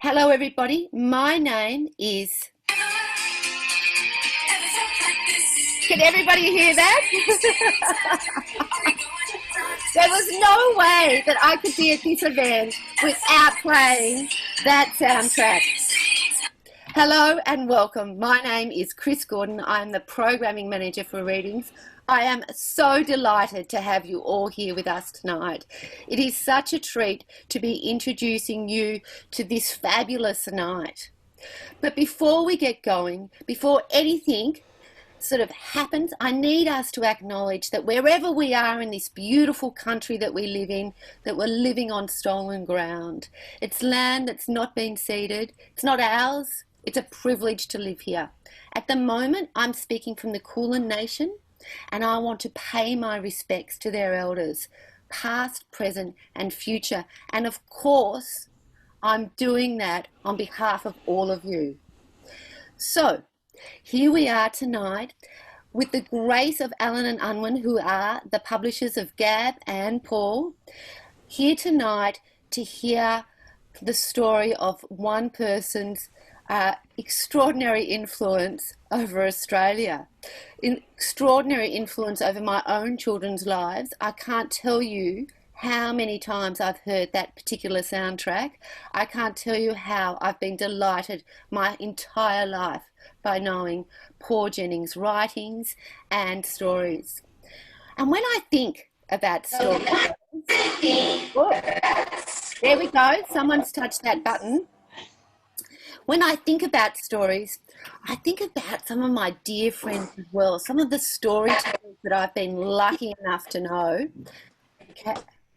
Hello, everybody. My name is. Can everybody hear that? There was no way that I could be at this event without playing that soundtrack. Hello and welcome. My name is Chris Gordon. I'm the Programming Manager for Readings. I am so delighted to have you all here with us tonight. It is such a treat to be introducing you to this fabulous night. But before we get going, before anything sort of happens, I need us to acknowledge that wherever we are in this beautiful country that we live in, that we're living on stolen ground. It's land that's not been ceded. It's not ours. It's a privilege to live here. At the moment, I'm speaking from the Kulin Nation, and I want to pay my respects to their elders, past, present, and future. And of course, I'm doing that on behalf of all of you. So, here we are tonight with the grace of Alan and Unwin, who are the publishers of Gab and Paul, here tonight to hear the story of one person's extraordinary influence over Australia, extraordinary influence over my own children's lives. I can't tell you how many times I've heard that particular soundtrack. I can't tell you how I've been delighted my entire life by knowing Paul Jennings' writings and stories. And when I think about stories, there we go, someone's touched that button. When I think about stories, I think about some of my dear friends as well, some of the storytellers that I've been lucky enough to know.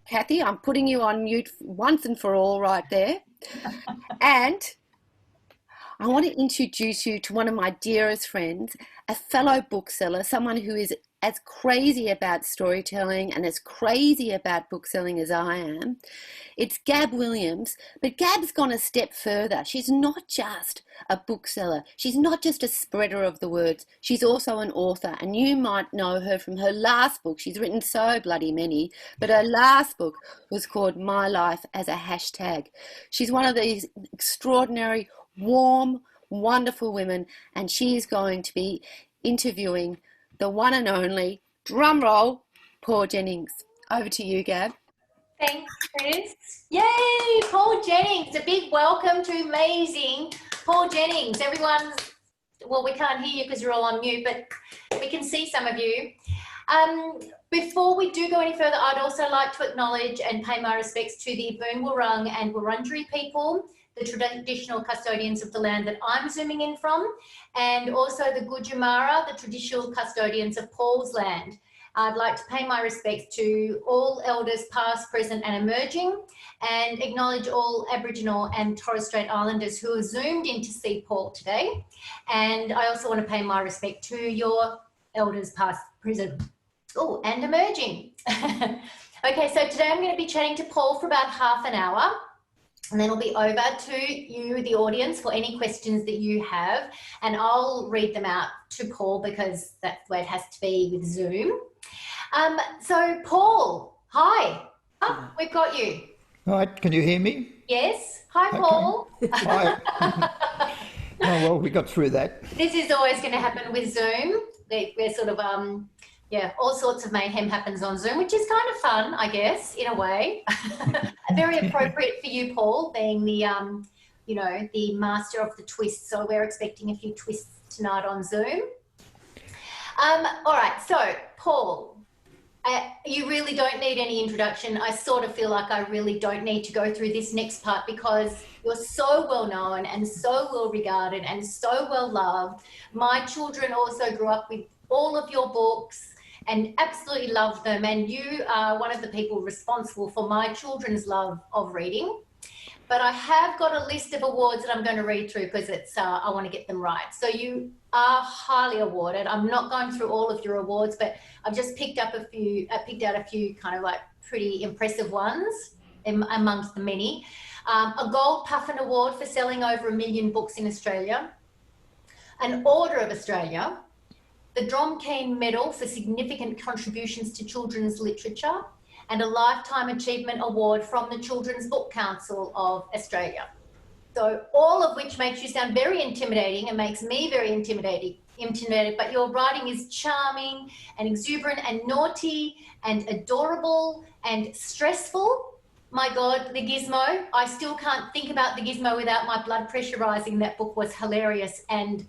Kathy, I'm putting you on mute once and for all right there. And I want to introduce you to one of my dearest friends, a fellow bookseller, someone who is as crazy about storytelling and as crazy about bookselling as I am. It's Gab Williams, but Gab's gone a step further. She's not just a bookseller. She's not just a spreader of the words. She's also an author, and you might know her from her last book. She's written so bloody many, but her last book was called My Life as a Hashtag. She's one of these extraordinary, warm, wonderful women, and she is going to be interviewing the one and only, drum roll, Paul Jennings. Over to you, Gab. Thanks, Chris. Yay, Paul Jennings. A big welcome to amazing Paul Jennings. Everyone's, well, we can't hear you because you're all on mute, but we can see some of you. Before we do go any further, I'd also like to acknowledge and pay my respects to the Boon Wurrung and Wurundjeri people, the traditional custodians of the land that I'm zooming in from, and also the Gujamara, the traditional custodians of Paul's land. I'd like to pay my respects to all elders past, present and emerging, and acknowledge all Aboriginal and Torres Strait Islanders who have zoomed in to see Paul today. And I also want to pay my respect to your elders past, present, and emerging. Okay, so today I'm going to be chatting to Paul for about half an hour. And then it'll be over to you, the audience, for any questions that you have. And I'll read them out to Paul because that's where it has to be with Zoom. So, Paul, hi. Oh, we've got you. All right, can you hear me? Yes. Hi, Paul. Hi. Oh, well, we got through that. This is always going to happen with Zoom. We're sort of, all sorts of mayhem happens on Zoom, which is kind of fun, I guess, in a way. Very appropriate for you, Paul, being the, the master of the twists. So we're expecting a few twists tonight on Zoom. All right, so Paul, you really don't need any introduction. I sort of feel like I really don't need to go through this next part because you're so well known and so well regarded and so well loved. My children also grew up with all of your books and absolutely love them, and you are one of the people responsible for my children's love of reading. But I have got a list of awards that I'm going to read through because it's I want to get them right. So you are highly awarded. I'm not going through all of your awards, but I've just picked out a few kind of like pretty impressive ones amongst the many. A Gold Puffin Award for selling over 1 million books in Australia, an Order of Australia, the Dromkeen Medal for significant contributions to children's literature, and a Lifetime Achievement Award from the Children's Book Council of Australia. So all of which makes you sound very intimidating and makes me very intimidated, but your writing is charming and exuberant and naughty and adorable and stressful. My God, the gizmo. I still can't think about the gizmo without my blood pressure rising. That book was hilarious and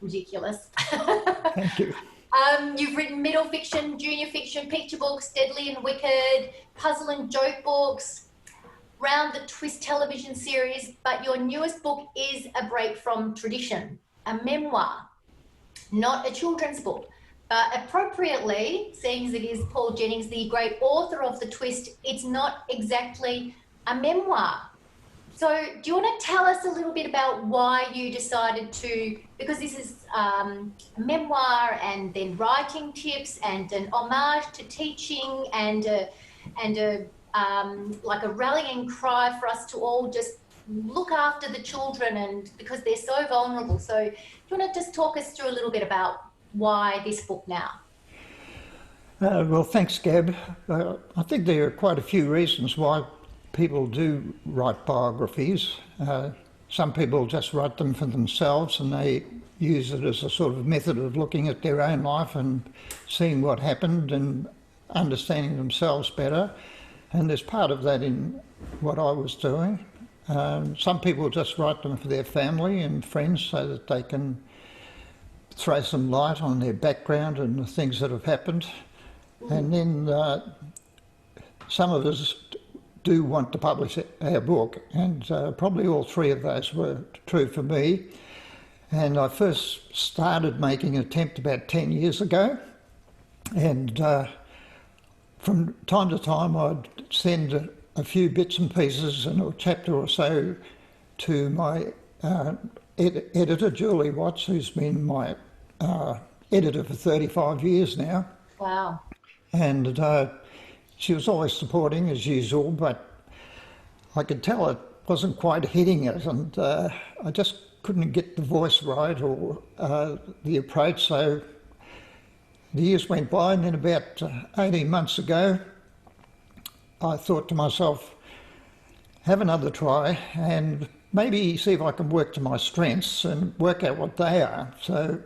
ridiculous. Thank you. You've written middle fiction, junior fiction, picture books, Deadly and Wicked, puzzle and joke books, Round the Twist television series, but your newest book is a break from tradition, a memoir, not a children's book. But appropriately, seeing as it is Paul Jennings, the great author of The Twist, it's not exactly a memoir. So do you want to tell us a little bit about why you decided to, because this is a memoir and then writing tips and an homage to teaching and like a rallying cry for us to all just look after the children, and because they're so vulnerable. So do you want to just talk us through a little bit about why this book now? Well, thanks, Gab. I think there are quite a few reasons why people do write biographies. Some people just write them for themselves and they use it as a sort of method of looking at their own life and seeing what happened and understanding themselves better. And there's part of that in what I was doing. Some people just write them for their family and friends so that they can throw some light on their background and the things that have happened. And then some of us do want to publish our book, and probably all three of those were true for me. And I first started making an attempt about 10 years ago, and from time to time I'd send a few bits and pieces and a chapter or so to my editor, Julie Watts, who's been my editor for 35 years now. Wow. And she was always supporting as usual, but I could tell it wasn't quite hitting it, and I just couldn't get the voice right or the approach. So the years went by, and then about 18 months ago, I thought to myself, have another try and maybe see if I can work to my strengths and work out what they are. So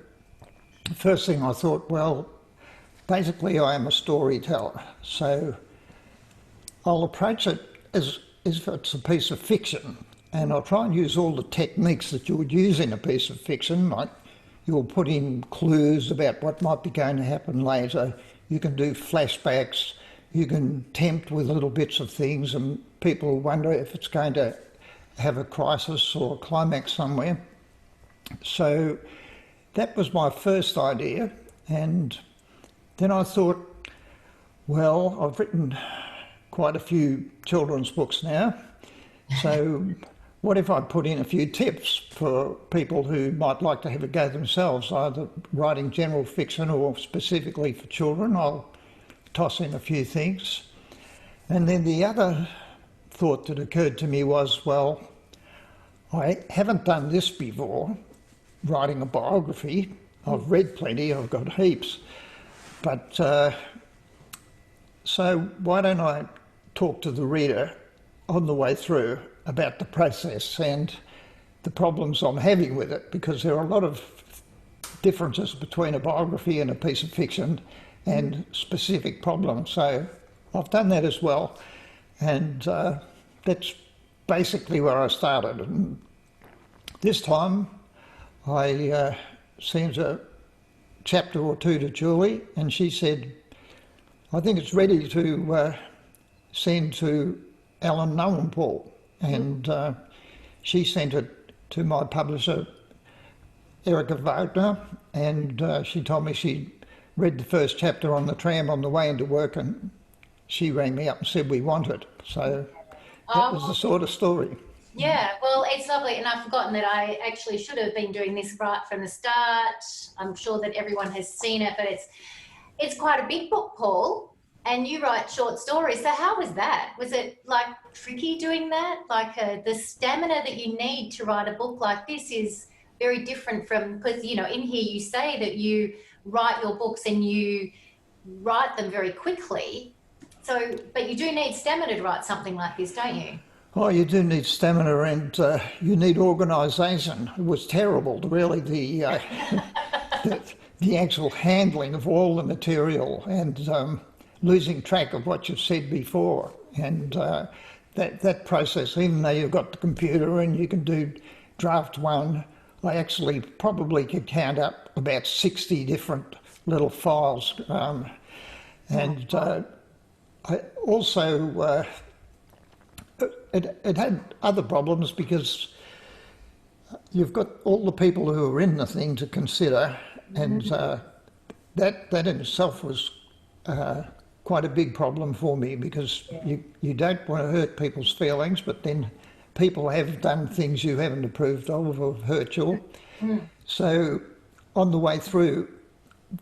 the first thing I thought, well, basically I am a storyteller, so I'll approach it as if it's a piece of fiction, and I'll try and use all the techniques that you would use in a piece of fiction, like you'll put in clues about what might be going to happen later, you can do flashbacks, you can tempt with little bits of things and people wonder if it's going to have a crisis or a climax somewhere. So that was my first idea, and then I thought, well, I've written quite a few children's books now, so what if I put in a few tips for people who might like to have a go themselves, either writing general fiction or specifically for children? I'll toss in a few things. And then the other thought that occurred to me was, well, I haven't done this before, writing a biography. I've read plenty, I've got heaps. But so why don't I talk to the reader on the way through about the process and the problems I'm having with it, because there are a lot of differences between a biography and a piece of fiction and specific problems. So I've done that as well, and that's basically where I started. And this time I sent a chapter or two to Julie, and she said, I think it's ready to send to Alan Nolan-Paul. And she sent it to my publisher, Erica Wagner, and she told me she read the first chapter on the tram on the way into work, and she rang me up and said we want it. So that was the sort of story. Yeah, well, it's lovely, and I've forgotten that I actually should have been doing this right from the start. I'm sure that everyone has seen it, but it's quite a big book, Paul, and you write short stories. So how was that? Was it like tricky doing that? Like the stamina that you need to write a book like this is very different from, because, you know, in here you say that you write your books and you write them very quickly. So, but you do need stamina to write something like this, don't you? Oh, you do need stamina and you need organisation. It was terrible, really, the actual handling of all the material and losing track of what you've said before. And that process, even though you've got the computer and you can do draft one, I actually probably could count up about 60 different little files. And I also, it had other problems because you've got all the people who are in the thing to consider, and that in itself was quite a big problem for me, because you don't want to hurt people's feelings, but then people have done things you haven't approved of or hurt you. So on the way through,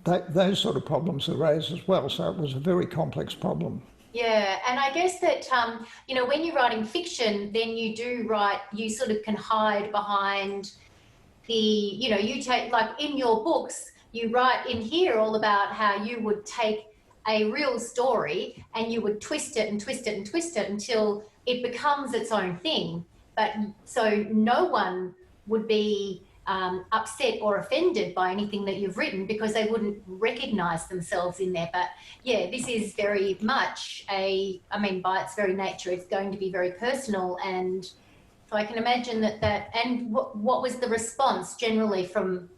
those sort of problems arose as well. So it was a very complex problem. Yeah, and I guess that, you know, when you're writing fiction, then you sort of can hide behind the, you know, you take, like in your books, you write in here all about how you would take a real story and you would twist it and twist it and twist it until it becomes its own thing. But so no one would be upset or offended by anything that you've written because they wouldn't recognise themselves in there. But yeah, this is very much I mean, by its very nature, it's going to be very personal. And so I can imagine and what was the response generally from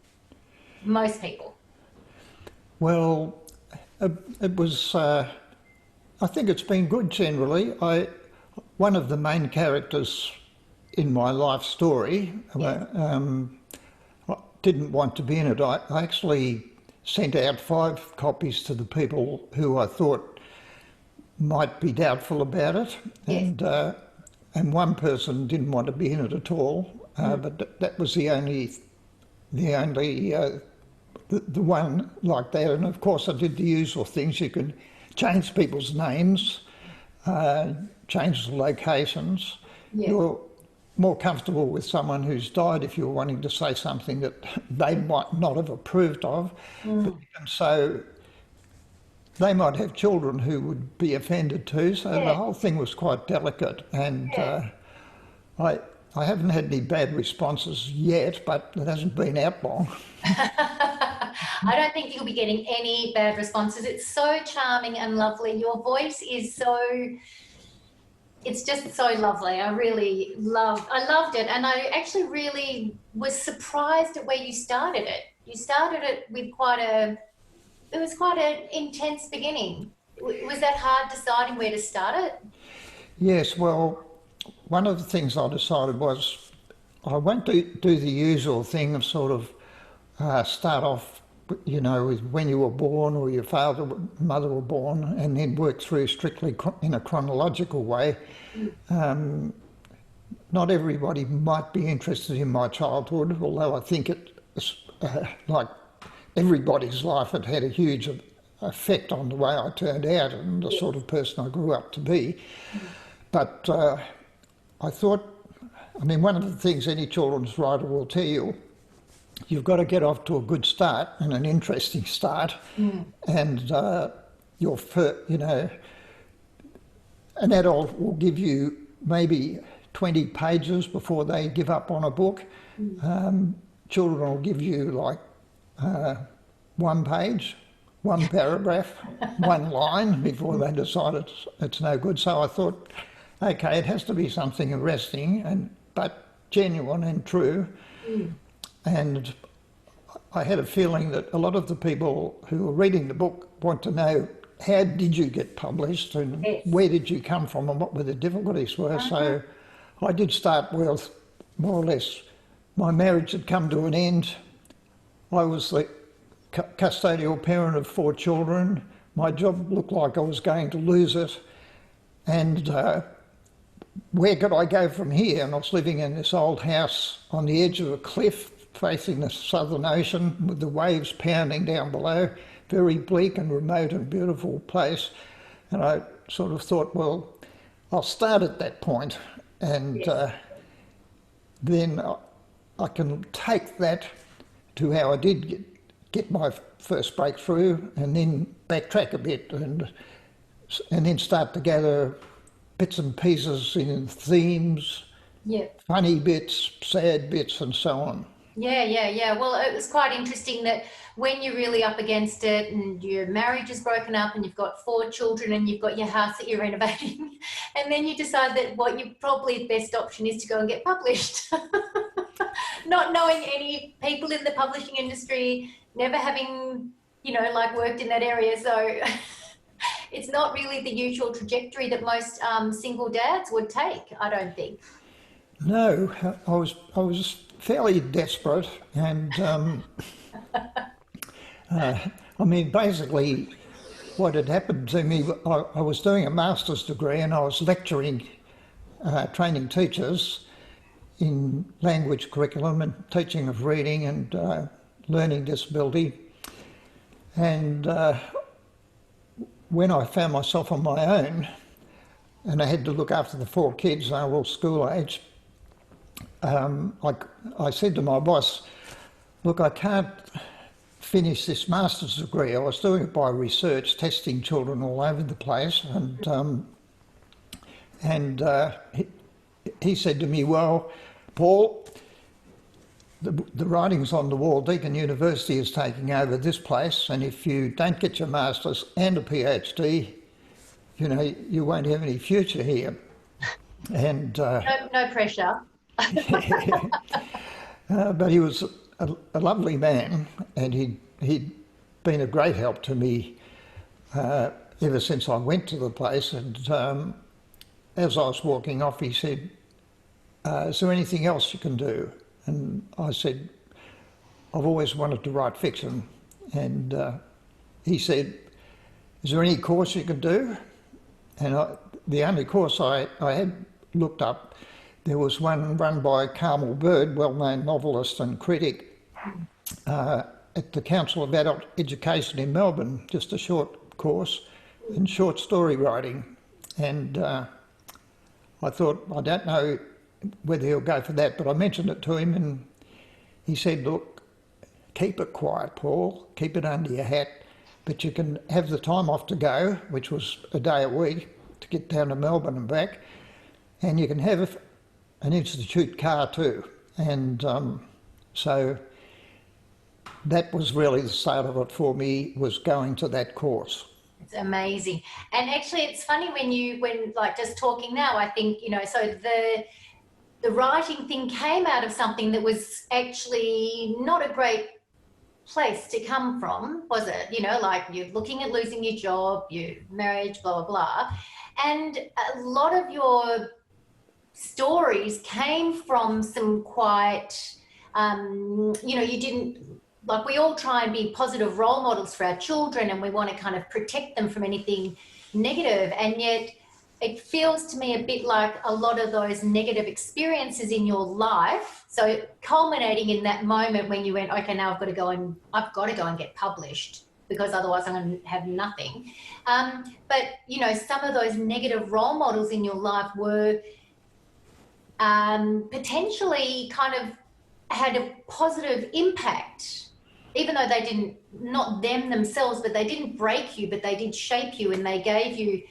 most people? Well, it was, I think it's been good generally. One of the main characters in my life story, didn't want to be in it. I actually sent out 5 copies to the people who I thought might be doubtful about it, and one person didn't want to be in it at all. But that was the only one like that. And of course, I did the usual things. You could change people's names, change the locations. Yeah. You're more comfortable with someone who's died if you're wanting to say something that they might not have approved of. And so they might have children who would be offended too. So the whole thing was quite delicate. And I haven't had any bad responses yet, but it hasn't been out long. I don't think you'll be getting any bad responses. It's so charming and lovely. Your voice is it's just so lovely. I loved it. And I actually really was surprised at where you started it. You started it with quite an intense beginning. Was that hard deciding where to start it? Yes, well, one of the things I decided was I won't do the usual thing of sort of start off, you know, with when you were born or your father and mother were born, and then work through strictly in a chronological way. Not everybody might be interested in my childhood, although I think it, like everybody's life, it had a huge effect on the way I turned out and the sort of person I grew up to be. But I thought, I mean, one of the things any children's writer will tell you, you've got to get off to a good start and an interesting start, and you know, an adult will give you maybe 20 pages before they give up on a book. Children will give you like 1 page, 1 paragraph, 1 line before they decide it's no good. So I thought, okay, it has to be something arresting but genuine and true. And I had a feeling that a lot of the people who were reading the book want to know, how did you get published and where did you come from and what were the difficulties were. So I did start with more or less, my marriage had come to an end. I was the custodial parent of 4 children. My job looked like I was going to lose it. And where could I go from here? And I was living in this old house on the edge of a cliff facing the Southern Ocean with the waves pounding down below. Very bleak and remote and beautiful place. And I sort of thought, well, I'll start at that point and then I can take that to how I did get my first breakthrough, and then backtrack a bit and then start to gather bits and pieces in themes, Yeah. funny bits, sad bits, and so on. Yeah. Well, it was quite interesting that when you're really up against it and your marriage is broken up and you've got 4 children and you've got your house that you're renovating, and then you decide that what you probably the best option is to go and get published. Not knowing any people in the publishing industry, never having, like worked in that area. So it's not really the usual trajectory that most single dads would take, I don't think. No, I was fairly desperate, and basically what had happened to me, I was doing a master's degree and I was lecturing, training teachers in language curriculum and teaching of reading and learning disability. And when I found myself on my own and I had to look after the 4 kids, they were all school age, I said to my boss, look, I can't finish this master's degree. I was doing it by research, testing children all over the place, and he said to me, well, Paul, the writing's on the wall. Deakin University is taking over this place, and if you don't get your master's and a PhD, you won't have any future here. And no pressure. But he was a lovely man, and he'd been a great help to me ever since I went to the place. And as I was walking off, he said, is there anything else you can do? And I said, I've always wanted to write fiction. And he said, is there any course you can do? And the only course I had looked up, there was one run by Carmel Bird, well-known novelist and critic, at the Council of Adult Education in Melbourne, just a short course in short story writing. And I thought, I don't know whether he'll go for that, but I mentioned it to him and he said, look, keep it quiet, Paul, keep it under your hat, but you can have the time off to go, which was a day a week, to get down to Melbourne and back, and you can have an institute car too. And so that was really the start of it for me, was going to that course. It's amazing. And actually it's funny when like just talking now, I think, so the writing thing came out of something that was actually not a great place to come from, was it? Like you're looking at losing your job, your marriage, blah, blah, blah. And a lot of your stories came from some quite, you didn't, like we all try and be positive role models for our children and we want to kind of protect them from anything negative. And yet it feels to me a bit like a lot of those negative experiences in your life. So culminating in that moment when you went, okay, now I've got to go and get published because otherwise I'm going to have nothing. But, some of those negative role models in your life were potentially kind of had a positive impact, even though they didn't, not them themselves, but they didn't break you, but they did shape you and they gave you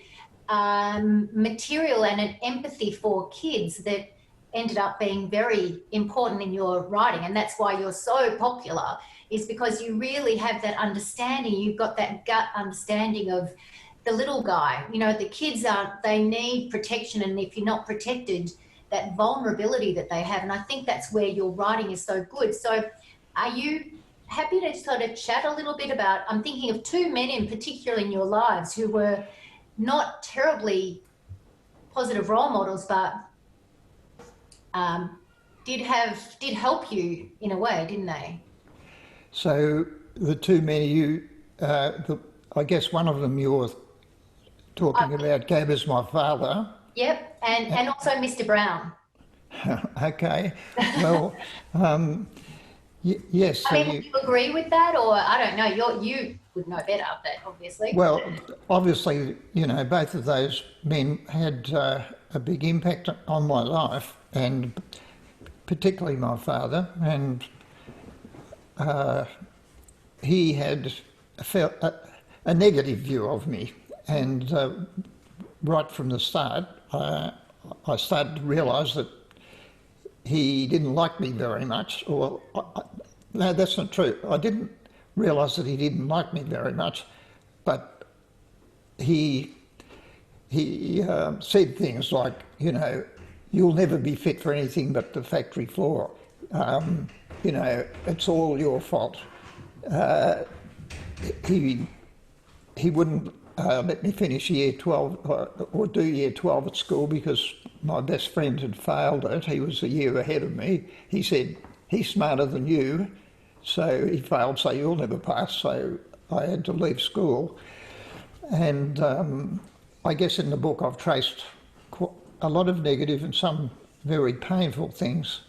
material and an empathy for kids that ended up being very important in your writing. And that's why you're so popular, is because you really have that understanding. You've got that gut understanding of the little guy. The kids they need protection, and if you're not protected, that vulnerability that they have. And I think that's where your writing is so good. So are you happy to sort of chat a little bit about, I'm thinking of 2 men in particular in your lives who were not terribly positive role models, but did help you in a way, didn't they? So the 2 men I guess one of them you were talking about, Gab, is my father. Yep, and also Mr. Brown. Okay, well, yes. I mean, do you agree with that, or I don't know, you would know better, but obviously. Well, obviously, both of those men had a big impact on my life, and particularly my father, and he had a negative view of me, and right from the start, I started to realise that he didn't like me very much. Or no, that's not true. I didn't realise that he didn't like me very much, but he said things like, you know, you'll never be fit for anything but the factory floor. You know, it's all your fault. He wouldn't let me finish year 12 or do year 12 at school because my best friend had failed it. He was a year ahead of me. He said, he's smarter than you, so he failed, so you'll never pass. So I had to leave school. And I guess in the book I've traced a lot of negative and some very painful things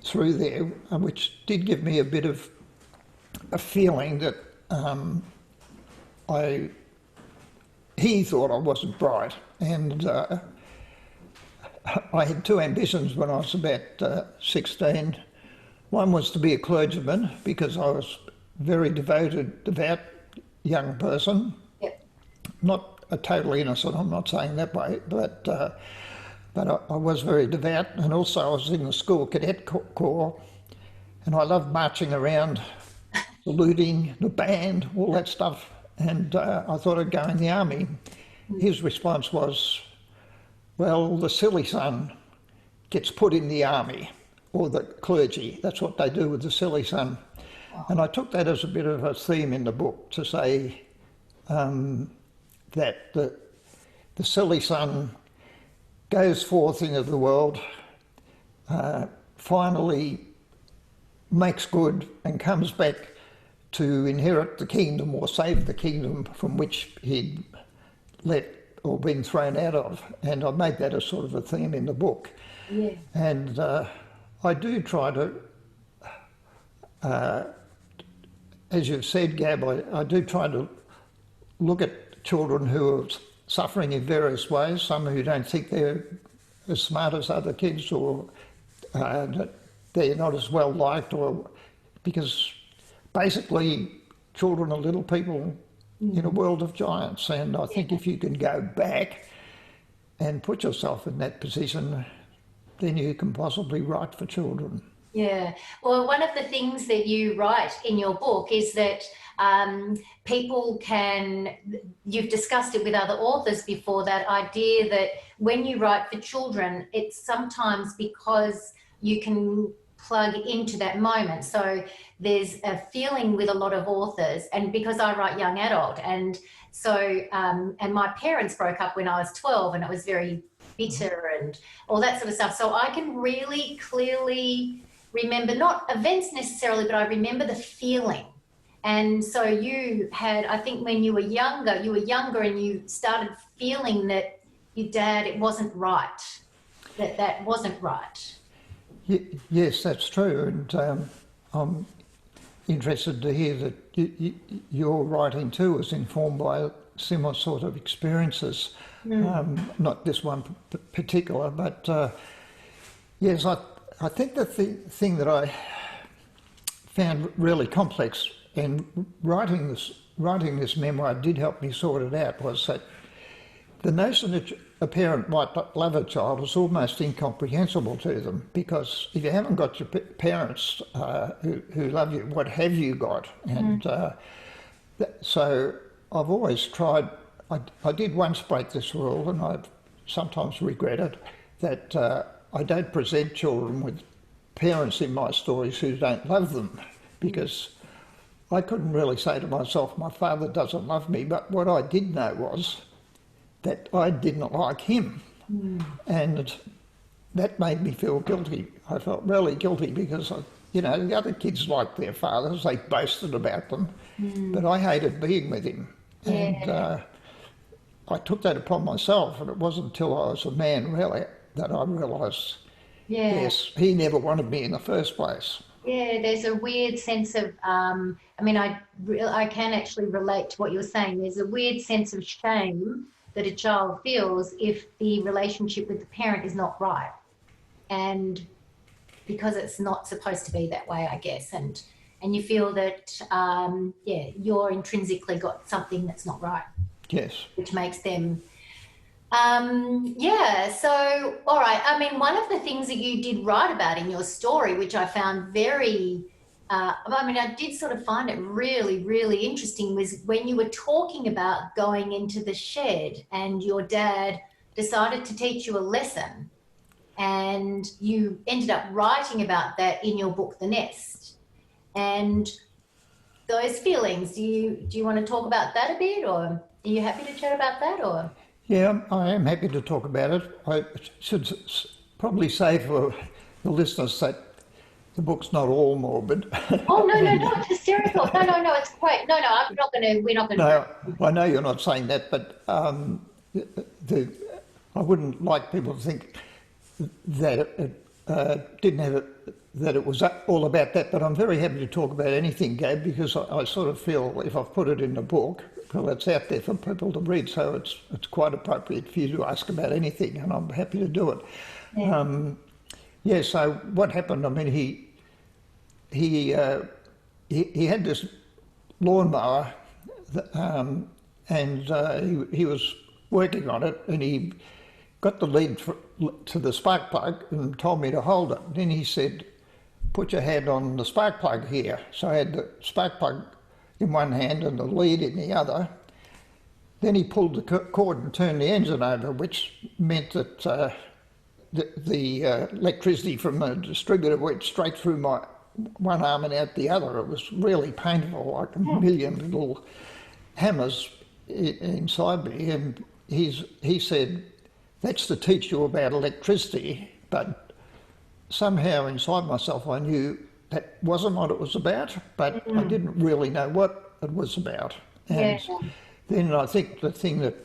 through there, which did give me a bit of a feeling that he thought I wasn't bright. And I had two ambitions when I was about 16. One was to be a clergyman because I was very devout young person. Yep. Not totally innocent, I'm not saying that way, but I was very devout, and also I was in the school cadet corps, and I loved marching around, saluting the band, all that stuff, and I thought I'd go in the army. His response was, well, the silly son gets put in the army, or the clergy, that's what they do with the silly son. And I took that as a bit of a theme in the book to say that the silly son goes forth into the world, finally makes good and comes back to inherit the kingdom or save the kingdom from which he'd left or been thrown out of. And I made that a sort of a theme in the book. Yeah. And I do try to, as you've said, Gab, I do try to look at children who are suffering in various ways, some who don't think they're as smart as other kids, or that they're not as well liked, or because basically children are little people in a world of giants. And I think if you can go back and put yourself in that position, then you can possibly write for children. Yeah. Well, one of the things that you write in your book is that people can, you've discussed it with other authors before, that idea that when you write for children, it's sometimes because you can plug into that moment. So there's a feeling with a lot of authors, and because I write young adult, and so, and my parents broke up when I was 12, and it was very bitter and all that sort of stuff. So I can really clearly remember, not events necessarily, but I remember the feeling. And so you had, I think when you were younger and you started feeling that your dad, it wasn't right, that wasn't right. Yes, that's true. And I'm interested to hear that your writing too was informed by similar sort of experiences. Not this one particular, but yes, I think the thing that I found really complex in writing this memoir did help me sort it out, was that the notion that a parent might not love a child is almost incomprehensible to them, because if you haven't got your parents who love you, what have you got? And so I've always tried, I did once break this rule, and I sometimes regret it, that I don't present children with parents in my stories who don't love them, because I couldn't really say to myself, my father doesn't love me, but what I did know was that I didn't like him. And that made me feel guilty. I felt really guilty because, the other kids liked their fathers, they boasted about them, but I hated being with him. Yeah. And I took that upon myself, and it wasn't until I was a man, really, that I realised, yes, he never wanted me in the first place. Yeah, there's a weird sense of, I can actually relate to what you're saying. There's a weird sense of shame that a child feels if the relationship with the parent is not right. And because it's not supposed to be that way, I guess. And you feel that, you're intrinsically got something that's not right. Yes. Which makes them Yeah, so, all right. I mean, one of the things that you did write about in your story, which I found very, I mean, I did sort of find it really, really interesting, was when you were talking about going into the shed and your dad decided to teach you a lesson, and you ended up writing about that in your book, The Nest. And those feelings, do you want to talk about that a bit, or are you happy to chat about that, or? Yeah, I am happy to talk about it. I should probably say for the listeners that the book's not all morbid. Oh, no, not hysterical. No, it's great. No, we're not going to. No, I know you're not saying that, but I wouldn't like people to think that it didn't have that it was all about that, but I'm very happy to talk about anything, Gab, because I sort of feel if I've put it in the book, well, it's out there for people to read, so it's quite appropriate for you to ask about anything, and I'm happy to do it. Yeah. So what happened? I mean, he had this lawnmower, and he was working on it, and he got the lead to the spark plug and told me to hold it. Then he said, "Put your hand on the spark plug here." So I had the spark plug in one hand and the lead in the other. Then he pulled the cord and turned the engine over, which meant that the electricity from the distributor went straight through my one arm and out the other. It was really painful, like a million little hammers inside me. And he said, "That's to teach you about electricity," but somehow inside myself I knew that wasn't what it was about, but I didn't really know what it was about. And then I think the thing that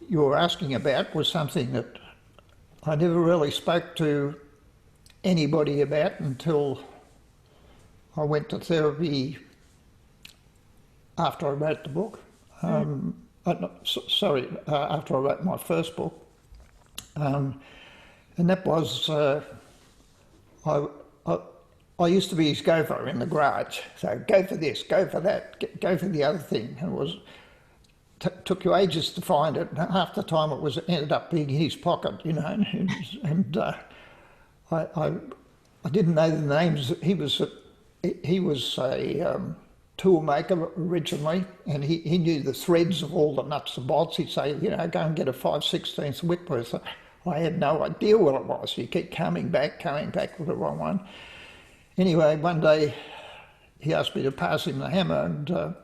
you were asking about was something that I never really spoke to anybody about until I went to therapy after I wrote the book. After I wrote my first book. And that was, I used to be his gopher in the garage. So go for this, go for that, go for the other thing. And it was took you ages to find it. And half the time it ended up being in his pocket, you know. And I didn't know the names. He was a tool maker originally, and he knew the threads of all the nuts and bolts. He'd say, you know, go and get a 5/16 Whitworth. I had no idea what it was. He kept coming back with the wrong one. Anyway, one day he asked me to pass him the hammer, and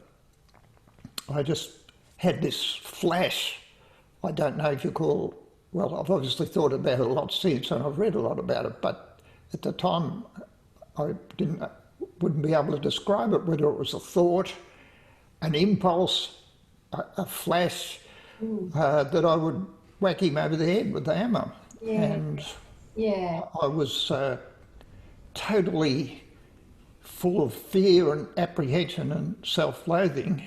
I just had this flash. I don't know if you call, well, I've obviously thought about it a lot since, and I've read a lot about it, but at the time I wouldn't be able to describe it, whether it was a thought, an impulse, a flash, that I would whack him over the head with the hammer. And I was totally full of fear and apprehension and self-loathing.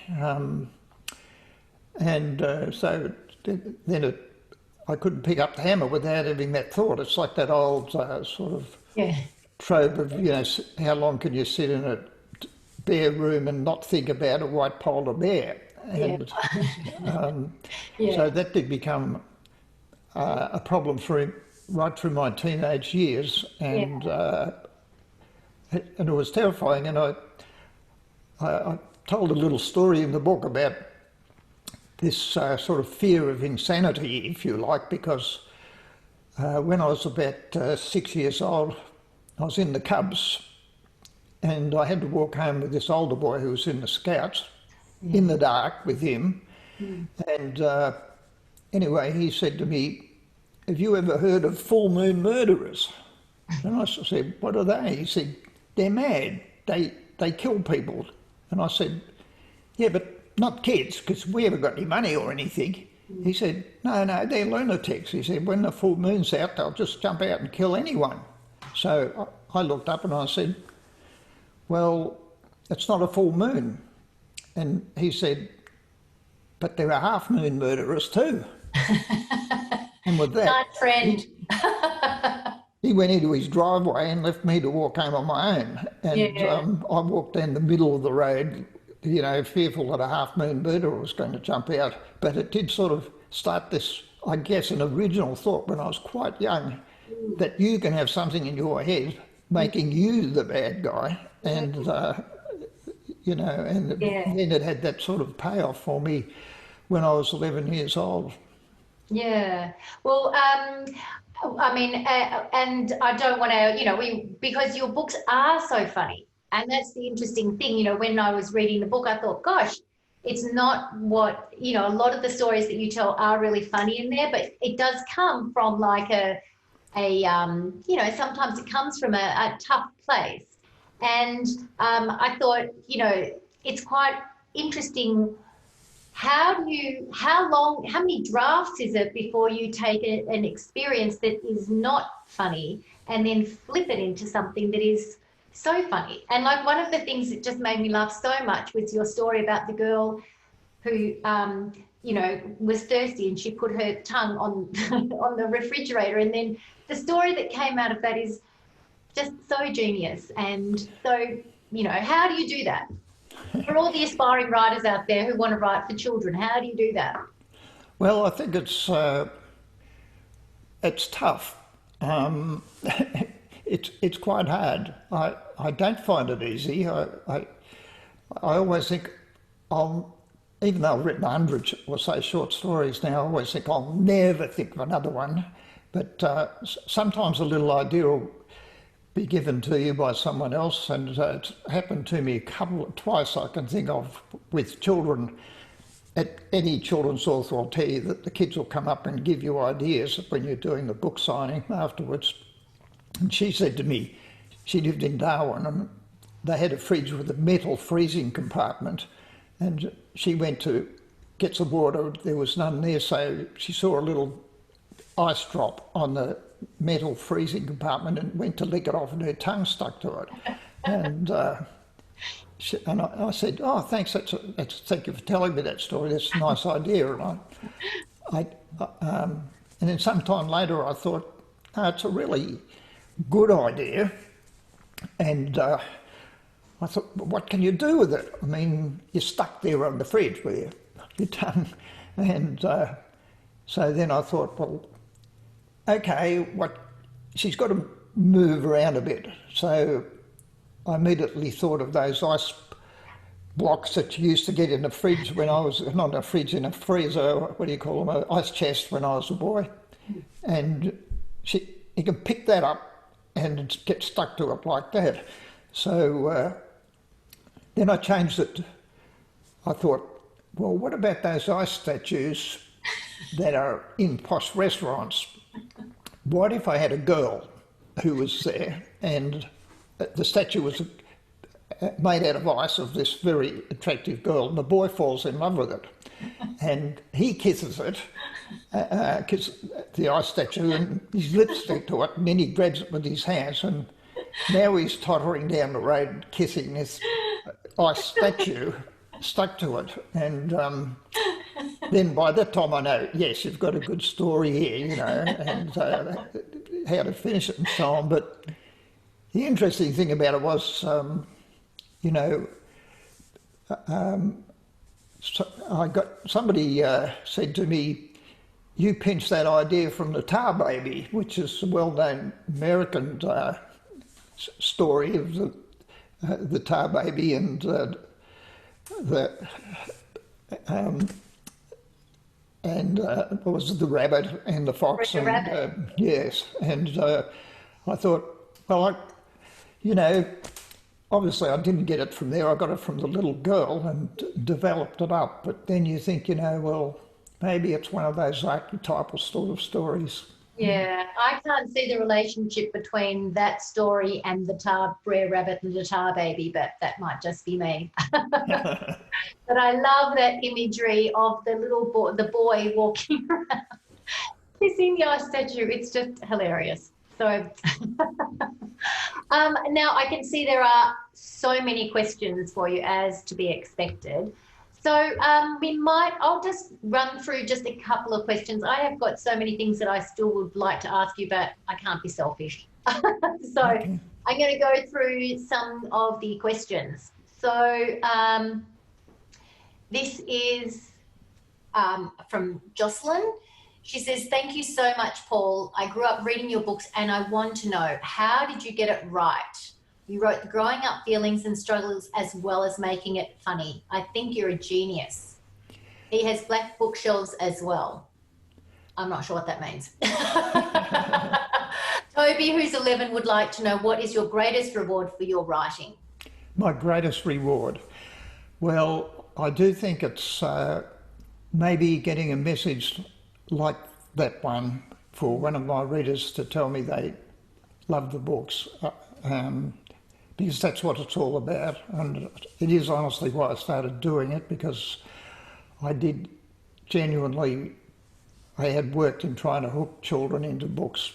So then I couldn't pick up the hammer without having that thought. It's like that old sort of trope of, you know, how long can you sit in a bare room and not think about a white polar bear? And so that did become a problem for him right through my teenage years, and it was terrifying. And I told a little story in the book about this sort of fear of insanity, if you like, because when I was about 6 years old, I was in the Cubs, and I had to walk home with this older boy who was in the Scouts, in the dark with him. And anyway, he said to me, "Have you ever heard of full moon murderers?" And I said, "What are they?" He said, "They're mad. They kill people." And I said, "Yeah, but not kids, because we haven't got any money or anything." He said, no, they're lunatics. He said, when the full moon's out, they'll just jump out and kill anyone. So I looked up and I said, well, it's not a full moon. And he said, but there are half moon murderers too. And with that, Nice friend. he went into his driveway and left me to walk home on my own. And I walked down the middle of the road, you know, fearful that a half moon murderer was going to jump out. But it did sort of start this I guess, an original thought when I was quite young, that you can have something in your head making you the bad guy, and you know, and then it had that sort of payoff for me when I was 11 years old. Yeah. Well, I mean, and I don't want to, you know, because your books are so funny. And that's the interesting thing. You know, when I was reading the book, I thought, gosh, it's not what, you know, a lot of the stories that you tell are really funny in there, but it does come from like you know, sometimes it comes from a tough place. And I thought, you know, it's quite interesting. How many drafts is it before you take an experience that is not funny and then flip it into something that is so funny? And like one of the things that just made me laugh so much was your story about the girl who, you know, was thirsty and she put her tongue on on the refrigerator, and then the story that came out of that is just so genius. And so, you know, how do you do that? For all the aspiring writers out there who want to write for children, how do you do that? Well, I think it's tough. It's quite hard. I don't find it easy. I always think even though I've written hundreds or so short stories now, I always think I'll never think of another one. But sometimes a little idea will be given to you by someone else, and it's happened to me twice I can think of with children. At any children's author will tell you that the kids will come up and give you ideas when you're doing the book signing afterwards. And she said to me, she lived in Darwin and they had a fridge with a metal freezing compartment, and she went to get some water, there was none there, so she saw a little ice drop on the metal freezing compartment and went to lick it off and her tongue stuck to it. And I said, oh, thanks, thank you for telling me that story, that's a nice idea. And and then sometime later I thought, oh, it's a really good idea. And I thought, well, what can you do with it? I mean, you're stuck there on the fridge with your tongue. And so then I thought, well, okay, she's got to move around a bit. So I immediately thought of those ice blocks that you used to get in the fridge when I was, not a fridge, in a freezer, what do you call them, an ice chest when I was a boy. And you can pick that up and get stuck to it like that. So then I changed it. I thought, well, what about those ice statues that are in posh restaurants? What if I had a girl who was there and the statue was made out of ice of this very attractive girl, and the boy falls in love with it and he kisses it, the ice statue, and his lips stick to it, and then he grabs it with his hands, and now he's tottering down the road kissing this ice statue stuck to it. And then by that time I know, yes, you've got a good story here, you know, and how to finish it and so on. But the interesting thing about it was, you know, somebody said to me, you pinched that idea from the Tar Baby, which is a well-known American story of the Tar Baby and what was it, the rabbit and the fox. The rabbit. Yes, and I thought, well, you know, obviously I didn't get it from there, I got it from the little girl and developed it up. But then you think, you know, well, maybe it's one of those archetypal sort of stories. Yeah, I can't see the relationship between that story and the Brer Rabbit and the Tar Baby, but that might just be me. But I love that imagery of the little boy, the boy walking around kissing the ice statue. It's just hilarious. So now I can see there are so many questions for you, as to be expected. So I'll just run through just a couple of questions. I have got so many things that I still would like to ask you, but I can't be selfish. So okay. I'm going to go through some of the questions. So this is from Jocelyn. She says, thank you so much, Paul. I grew up reading your books and I want to know, how did you get it right? You wrote the growing up feelings and struggles as well as making it funny. I think you're a genius. He has black bookshelves as well. I'm not sure what that means. Toby, who's 11, would like to know, what is your greatest reward for your writing? My greatest reward? Well, I do think it's maybe getting a message like that one for one of my readers to tell me they love the books, because that's what it's all about. And it is honestly why I started doing it, because I did genuinely, I had worked in trying to hook children into books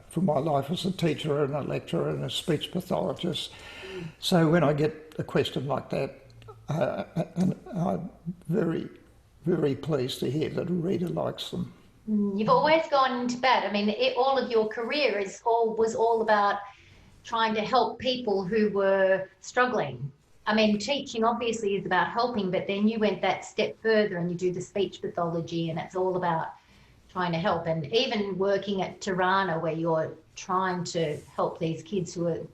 for my life as a teacher and a lecturer and a speech pathologist. So when I get a question like that, and I'm very, very pleased to hear that a reader likes them. You've always gone into that. I mean, all of your career was all about trying to help people who were struggling. I mean, teaching obviously is about helping, but then you went that step further and you do the speech pathology, and it's all about trying to help. And even working at Tirana, where you're trying to help these kids who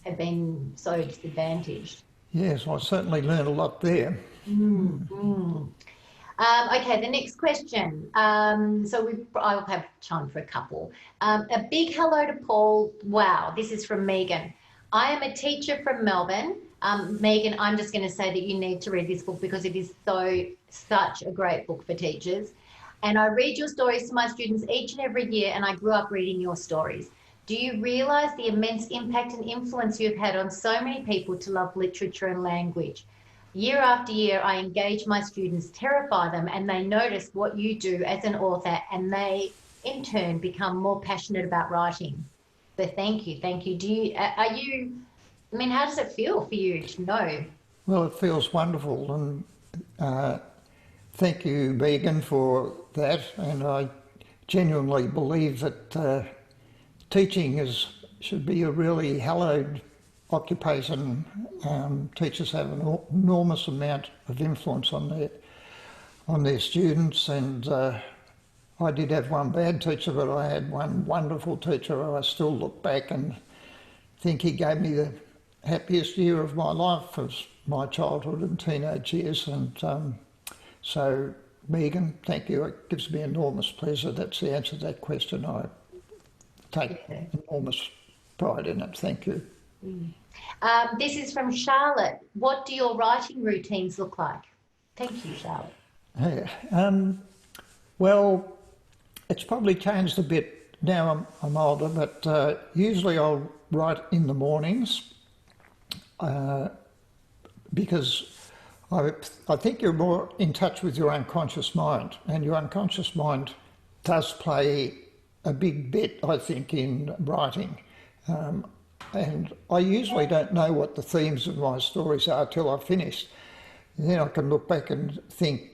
have been so disadvantaged. Yes, I certainly learned a lot there. Okay, the next question. I'll have time for a couple. A big hello to Paul. Wow, this is from Megan. I am a teacher from Melbourne. Megan, I'm just going to say that you need to read this book because it is such a great book for teachers. And I read your stories to my students each and every year, and I grew up reading your stories. Do you realise the immense impact and influence you've had on so many people to love literature and language? Year after year, I engage my students, terrify them, and they notice what you do as an author, and they, in turn, become more passionate about writing. So thank you. How does it feel for you to know? Well, it feels wonderful, and thank you, Megan, for that. And I genuinely believe that teaching should be a really hallowed occupation. Teachers have an enormous amount of influence on their students, and I did have one bad teacher, but I had one wonderful teacher. I still look back and think he gave me the happiest year of my life, was my childhood and teenage years. And so, Megan, thank you. It gives me enormous pleasure. That's the answer to that question. I take enormous pride in it. Thank you. This is from Charlotte. What do your writing routines look like? Thank you, Charlotte. Yeah. Well, it's probably changed a bit now. I'm older, but usually I'll write in the mornings because I think you're more in touch with your unconscious mind, and your unconscious mind does play a big bit, I think, in writing. And I usually don't know what the themes of my stories are till I've finished. And then I can look back and think,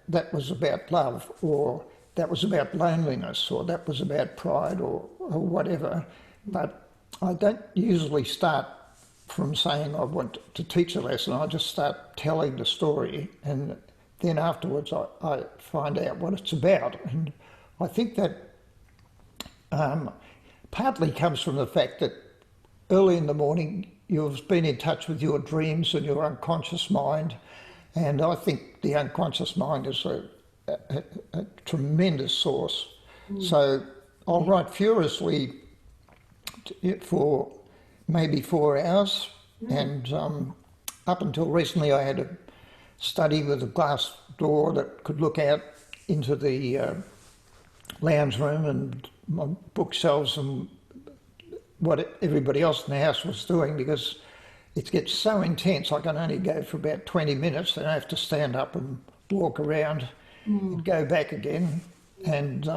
that was about love, or that was about loneliness, or that was about pride, or whatever. But I don't usually start from saying I want to teach a lesson. I just start telling the story, and then afterwards I find out what it's about. And I think that partly comes from the fact that early in the morning you've been in touch with your dreams and your unconscious mind, and I think the unconscious mind is a tremendous source. So I'll write furiously for maybe 4 hours, and up until recently I had a study with a glass door that could look out into the lounge room and my bookshelves and what everybody else in the house was doing, because it gets so intense. I can only go for about 20 minutes, then I have to stand up and walk around and go back again. And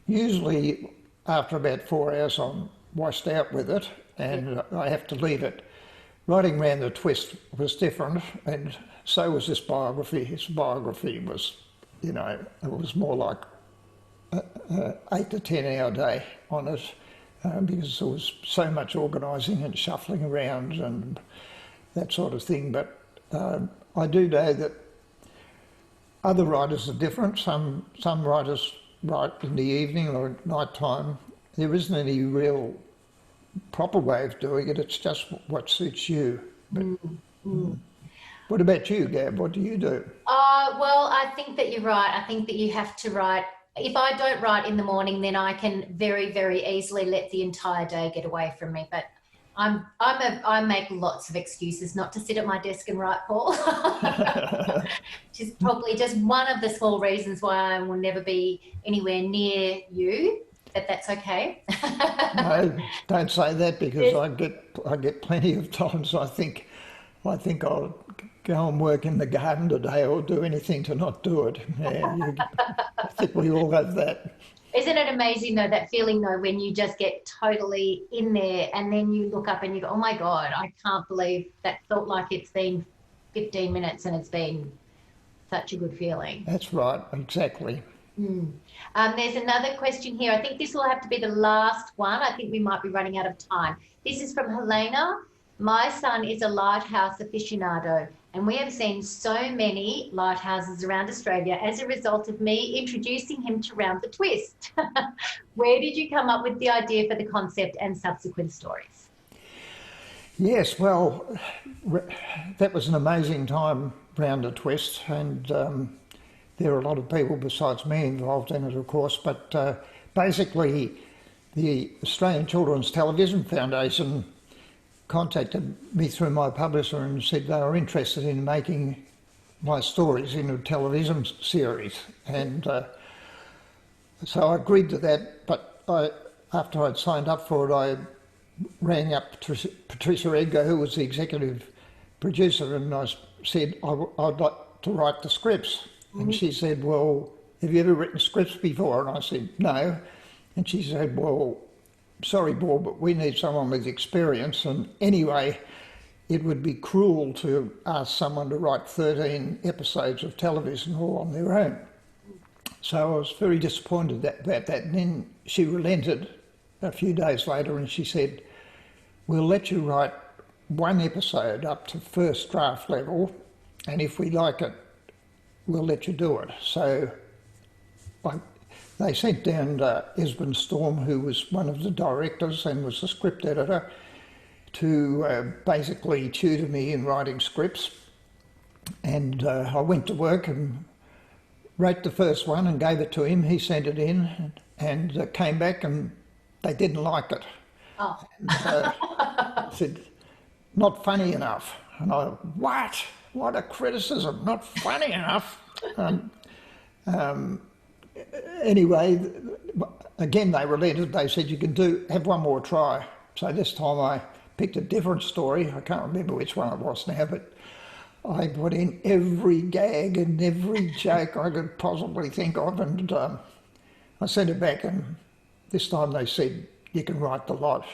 usually after about 4 hours I'm washed out with it, and I have to leave it. Writing Round the Twist was different, and so was this biography. His biography was, it was more like 8 to 10 hour day on it, because there was so much organising and shuffling around and that sort of thing. But I do know that Other writers are different. Some writers write in the evening or at night time. There isn't any real proper way of doing it. It's just what suits you. But, what about you, Gab? What do you do? Well, I think that you're right. I think that you have to write. If I don't write in the morning, then I can very, very easily let the entire day get away from me. But I make lots of excuses not to sit at my desk and write, Paul. Which is probably just one of the small reasons why I will never be anywhere near you. But that's okay. No, don't say that, because I get plenty of times I think I'll go and work in the garden today or do anything to not do it. Yeah, I think we all have that. Isn't it amazing though, that feeling though, when you just get totally in there and then you look up and you go, oh my God, I can't believe that felt like it's been 15 minutes and it's been such a good feeling. That's right, exactly. There's another question here. I think this will have to be the last one. I think we might be running out of time. This is from Helena. My son is a lighthouse aficionado, and we have seen so many lighthouses around Australia as a result of me introducing him to Round the Twist. Where did you come up with the idea for the concept and subsequent stories? Yes, well, that was an amazing time, Round the Twist, and there are a lot of people besides me involved in it, of course, but basically the Australian Children's Television Foundation contacted me through my publisher and said they were interested in making my stories into a television series, and so I agreed to that. But after I'd signed up for it, I rang up Patricia Edgar, who was the executive producer, and I said I'd like to write the scripts. And she said, well, have you ever written scripts before? And I said, no. And she said, well, sorry, Paul, but we need someone with experience. And anyway, it would be cruel to ask someone to write 13 episodes of television all on their own. So I was very disappointed about that. And then she relented a few days later and she said, we'll let you write one episode up to first draft level, and if we like it, we'll let you do it. So they sent down Esben Storm, who was one of the directors and was the script editor, to basically tutor me in writing scripts. And I went to work and wrote the first one and gave it to him. He sent it in and came back and they didn't like it. Oh. And, said, not funny enough. And I, what? What a criticism, not funny enough. Anyway, again, they relented. They said, you can have one more try. So this time I picked a different story. I can't remember which one it was now, but I put in every gag and every joke I could possibly think of, and I sent it back, and this time they said, you can write the lot.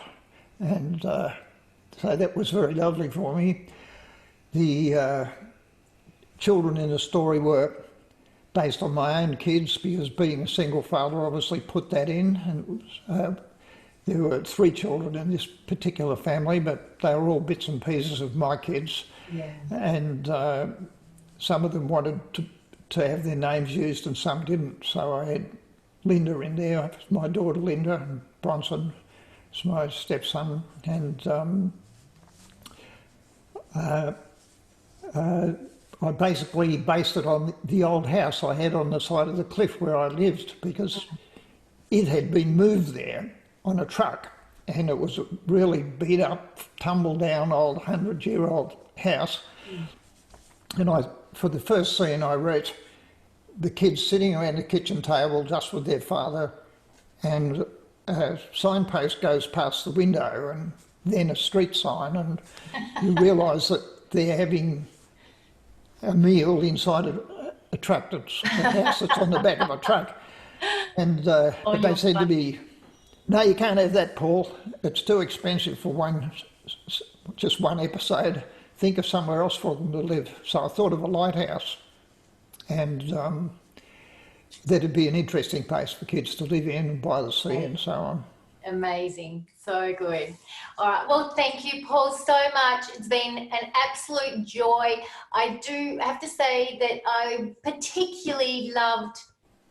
And so that was very lovely for me. The children in the story were based on my own kids, because being a single father obviously put that in. And it was, there were 3 children in this particular family, but they were all bits and pieces of my kids. Yeah. And some of them wanted to have their names used and some didn't. So I had Linda in there, my daughter Linda, and Bronson is my stepson. And I basically based it on the old house I had on the side of the cliff where I lived, because it had been moved there on a truck, and it was a really beat up, tumble down old 100-year-old house. And for the first scene I wrote the kids sitting around the kitchen table just with their father, and a signpost goes past the window and then a street sign, and you realise that they're having a meal inside a truck, that's a house that's on the back of a truck. And but they said to me, no, you can't have that, Paul. It's too expensive for just one episode. Think of somewhere else for them to live. So I thought of a lighthouse, and that'd be an interesting place for kids to live in, by the sea and so on. Amazing. So good. All right. Well, thank you, Paul, so much. It's been an absolute joy. I do have to say that I particularly loved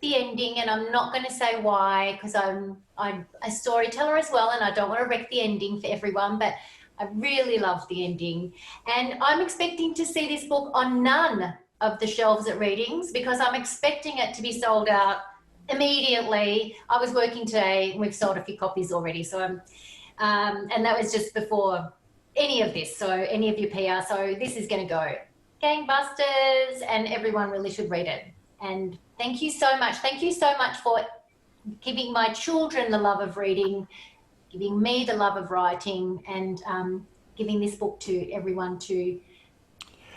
the ending, and I'm not going to say why because I'm a storyteller as well, and I don't want to wreck the ending for everyone, but I really loved the ending. And I'm expecting to see this book on none of the shelves at readings because I'm expecting it to be sold out immediately. I was working today and we've sold a few copies already, so and that was just before any of this, so any of your PR. So this is going to go gangbusters, and everyone really should read it. And thank you so much. Thank you so much for giving my children the love of reading, giving me the love of writing, and giving this book to everyone to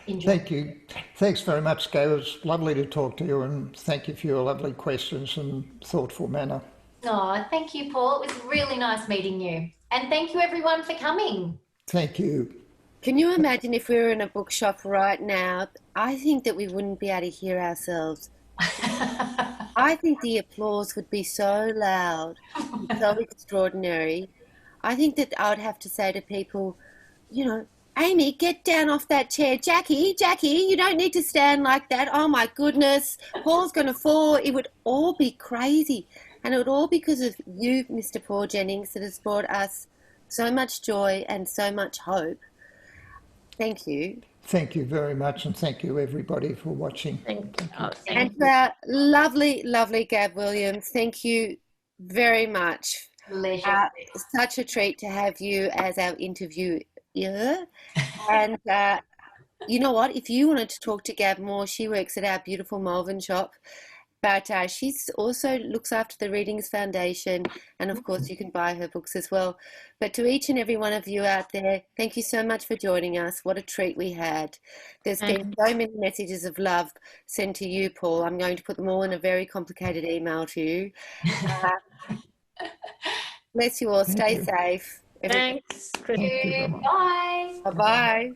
enjoy. Thank you. Thanks very much, Gab. It was lovely to talk to you, and thank you for your lovely questions and thoughtful manner. Oh, thank you, Paul. It was really nice meeting you. And thank you, everyone, for coming. Thank you. Can you imagine if we were in a bookshop right now? I think that we wouldn't be able to hear ourselves. I think the applause would be so loud, so extraordinary. I think that I would have to say to people, you know, Amy, get down off that chair. Jackie, you don't need to stand like that. Oh, my goodness. Paul's going to fall. It would all be crazy. And it would all because of you, Mr. Paul Jennings, that has brought us so much joy and so much hope. Thank you. Thank you very much, and thank you, everybody, for watching. Thank you. Oh, And to our lovely, lovely Gab Williams, thank you very much. Pleasure. Such a treat to have you as our interviewer. And you know what? If you wanted to talk to Gab more, she works at our beautiful Malvern shop. But she's also looks after the Readings Foundation, and of course you can buy her books as well. But to each and every one of you out there, thank you so much for joining us. What a treat we had. There's been so many messages of love sent to you, Paul. I'm going to put them all in a very complicated email to you. Bless you all. Stay safe. thanks. Bye. Bye-bye.